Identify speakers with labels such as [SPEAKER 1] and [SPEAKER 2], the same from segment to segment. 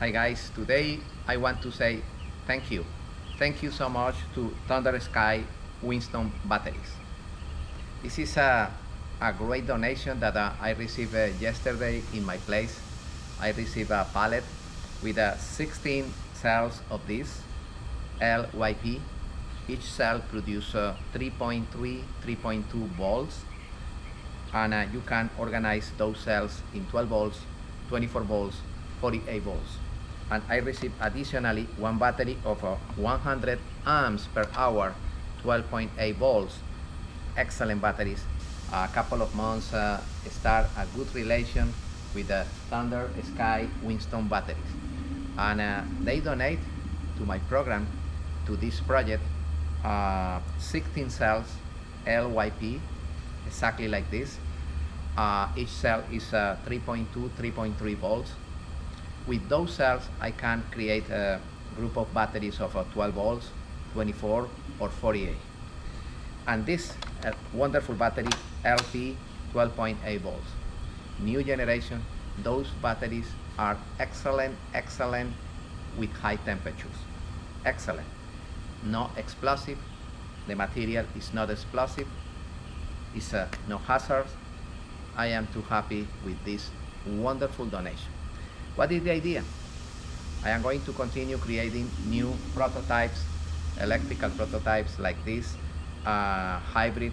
[SPEAKER 1] Hi guys, today I want to say thank you. Thank you so much to Thunder Sky WINSTON batteries. This is a great donation that I received yesterday in my place. I received a pallet with 16 cells of this LYP. Each cell produces 3.3, 3.2 volts, and you can organize those cells in 12 volts, 24 volts, 48 volts. And I received additionally one battery of 100 amps per hour, 12.8 volts. Excellent batteries. A couple of months start a good relation with the Thunder Sky WINSTON batteries. And they donate to my program, to this project, 16 cells LYP, exactly like this. Each cell is 3.2, 3.3 volts. With those cells, I can create a group of batteries of 12 volts, 24, or 48. And this wonderful battery, LP 12.8 volts. New generation, those batteries are excellent, excellent with high temperatures. Excellent. No explosive. The material is not explosive. It's no hazards. I am too happy with this wonderful donation. What is the idea? I am going to continue creating new prototypes, electrical prototypes like this, hybrid,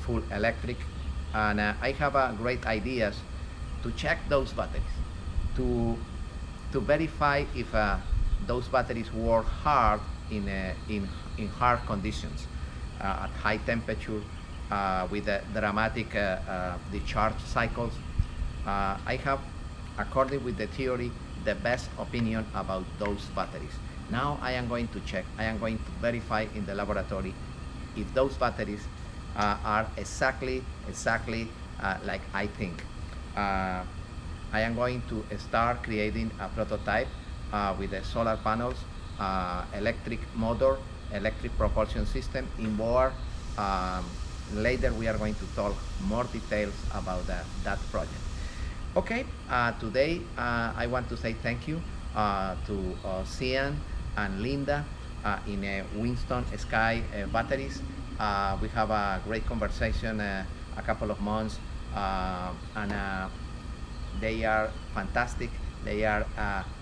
[SPEAKER 1] full electric, and I have great ideas to check those batteries, to verify if those batteries work hard in hard conditions, at high temperature, with dramatic discharge cycles. I have, according with the theory, the best opinion about those batteries. Now I am going to check, I am going to verify in the laboratory if those batteries are exactly like I think. I am going to start creating a prototype with the solar panels, electric motor, electric propulsion system in board. Later we are going to talk more details about that project. Okay, today I want to say thank you to Cian and Linda in WINSTON Sky batteries. We have a great conversation a couple of months, and they are fantastic. They are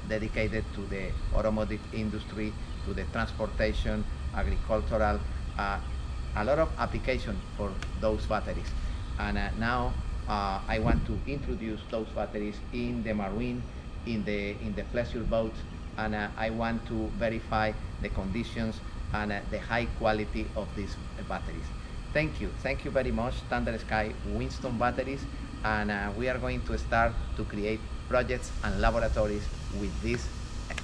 [SPEAKER 1] dedicated to the automotive industry, to the transportation, agricultural, a lot of application for those batteries. And now I want to introduce those batteries in the marine, in the pleasure boat, and I want to verify the conditions and the high quality of these batteries. Thank you very much, Thunder Sky WINSTON batteries, and we are going to start to create projects and laboratories with this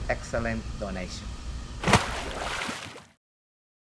[SPEAKER 1] excellent donation.